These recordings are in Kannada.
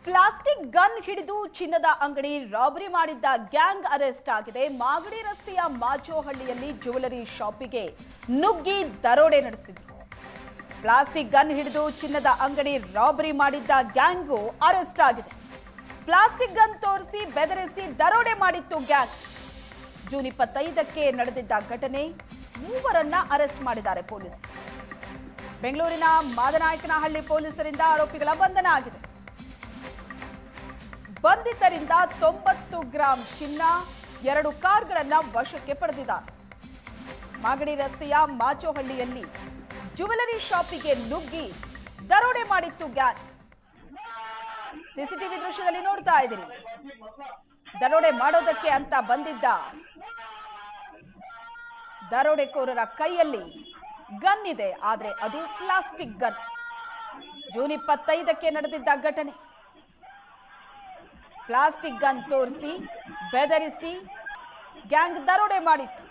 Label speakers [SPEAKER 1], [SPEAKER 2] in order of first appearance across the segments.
[SPEAKER 1] ಪ್ಲಾಸ್ಟಿಕ್ ಗನ್ ಹಿಡಿದು ಚಿನ್ನದ ಅಂಗಡಿ ರಾಬರಿ ಮಾಡಿದ್ದ ಗ್ಯಾಂಗ್ ಅರೆಸ್ಟ್ ಆಗಿದೆ. ಮಾಗಡಿ ರಸ್ತೆಯ ಮಾಚೋಹಳ್ಳಿಯಲ್ಲಿ ಜ್ಯುವೆಲರಿ ಶಾಪಿಗೆ ನುಗ್ಗಿ ದರೋಡೆ ನಡೆಸಿದ್ರು. ಪ್ಲಾಸ್ಟಿಕ್ ಗನ್ ಹಿಡಿದು ಚಿನ್ನದ ಅಂಗಡಿ ರಾಬರಿ ಮಾಡಿದ್ದ ಗ್ಯಾಂಗು ಅರೆಸ್ಟ್ ಆಗಿದೆ. ಪ್ಲಾಸ್ಟಿಕ್ ಗನ್ ತೋರಿಸಿ ಬೆದರಿಸಿ ದರೋಡೆ ಮಾಡಿತ್ತು ಗ್ಯಾಂಗ್. ಜೂನ್ 25ಕ್ಕೆ ನಡೆದಿದ್ದ ಘಟನೆ. ಮೂವರನ್ನ ಅರೆಸ್ಟ್ ಮಾಡಿದ್ದಾರೆ ಪೊಲೀಸರು. ಬೆಂಗಳೂರಿನ ಮಾದನಾಯಕನಹಳ್ಳಿ ಪೊಲೀಸರಿಂದ ಆರೋಪಿಗಳ ಬಂಧನ ಆಗಿದೆ. ಬಂಧಿತರಿಂದ 90 ಗ್ರಾಂ ಚಿನ್ನ, 2 ಕಾರ್ಗಳನ್ನ ವಶಕ್ಕೆ ಪಡೆದಿದ್ದಾರೆ. ಮಾಗಡಿ ರಸ್ತೆಯ ಮಾಚೋಹಳ್ಳಿಯಲ್ಲಿ ಜ್ಯುವೆಲರಿ ಶಾಪಿಗೆ ನುಗ್ಗಿ ದರೋಡೆ ಮಾಡಿತ್ತು ಗ್ಯಾಂಗ್. ಸಿಸಿಟಿವಿ ದೃಶ್ಯದಲ್ಲಿ ನೋಡ್ತಾ ಇದ್ದೀರಿ. ದರೋಡೆ ಮಾಡೋದಕ್ಕೆ ಅಂತ ಬಂದಿದ್ದ ದರೋಡೆಕೋರರ ಕೈಯಲ್ಲಿ ಗನ್ ಇದೆ, ಆದ್ರೆ ಅದು ಪ್ಲಾಸ್ಟಿಕ್ ಗನ್. ಜೂನ್ 25ಕ್ಕೆ ನಡೆದಿದ್ದ ಘಟನೆ. ಪ್ಲಾಸ್ಟಿಕ್ ಗನ್ ತೋರಿಸಿ ಬೆದರಿಸಿ ಗ್ಯಾಂಗ್ ದರೋಡೆ ಮಾಡಿತ್ತು.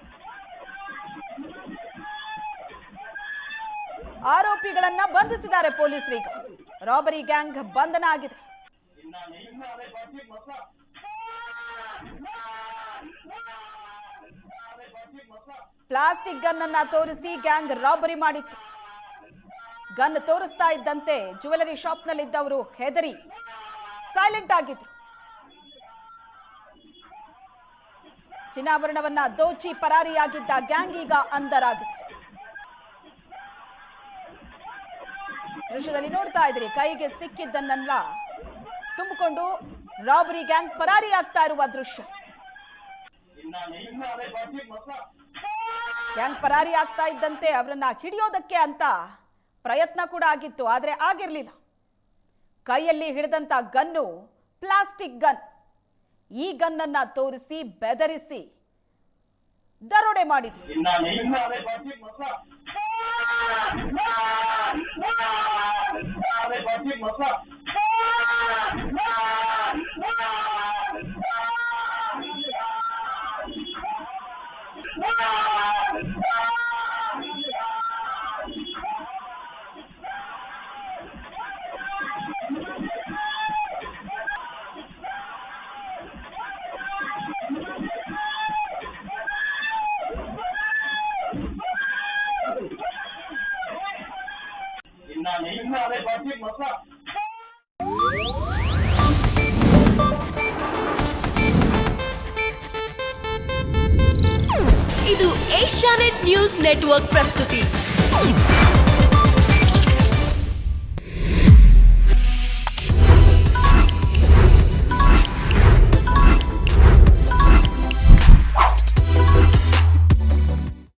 [SPEAKER 1] ಆರೋಪಿಗಳನ್ನ ಬಂಧಿಸಿದ್ದಾರೆ ಪೊಲೀಸರೀಗ. ರಾಬರಿ ಗ್ಯಾಂಗ್ ಬಂಧನ ಆಗಿದೆ. ಪ್ಲಾಸ್ಟಿಕ್ ಗನ್ ಅನ್ನ ತೋರಿಸಿ ಗ್ಯಾಂಗ್ ರಾಬರಿ ಮಾಡಿತ್ತು. ಗನ್ ತೋರಿಸ್ತಾ ಇದ್ದಂತೆ ಜ್ಯುವೆಲರಿ ಶಾಪ್ ನಲ್ಲಿದ್ದವರು ಹೆದರಿ ಸೈಲೆಂಟ್ ಆಗಿದ್ರು. ಚಿನ್ನಾಭರಣವನ್ನ ದೋಚಿ ಪರಾರಿಯಾಗಿದ್ದ ಗ್ಯಾಂಗ್ ಈಗ ಅಂಧರಾಗಿದೆ. ದೃಶ್ಯದಲ್ಲಿ ನೋಡ್ತಾ ಇದ್ರಿ, ಕೈಗೆ ಸಿಕ್ಕಿದ್ದನ್ನೆಲ್ಲ ತುಂಬಿಕೊಂಡು ರಾಬರಿ ಗ್ಯಾಂಗ್ ಪರಾರಿಯಾಗ್ತಾ ಇರುವ ದೃಶ್ಯ. ಗ್ಯಾಂಗ್ ಪರಾರಿ ಆಗ್ತಾ ಇದ್ದಂತೆ ಅವರನ್ನ ಹಿಡಿಯೋದಕ್ಕೆ ಅಂತ ಪ್ರಯತ್ನ ಕೂಡ ಆಗಿತ್ತು, ಆದ್ರೆ ಆಗಿರ್ಲಿಲ್ಲ. ಕೈಯಲ್ಲಿ ಹಿಡಿದಂತ ಗನ್ನು ಪ್ಲಾಸ್ಟಿಕ್ ಗನ್. ಈ ಗನ್ನನ್ನ ತೋರಿಸಿ ಬೆದರಿಸಿ ದರೋಡೆ ಮಾಡಿದ್ರು.
[SPEAKER 2] ಇದು ಏಷ್ಯಾನೆಟ್ ನ್ಯೂಸ್ ನೆಟ್ವರ್ಕ್ ಪ್ರಸ್ತುತಿ.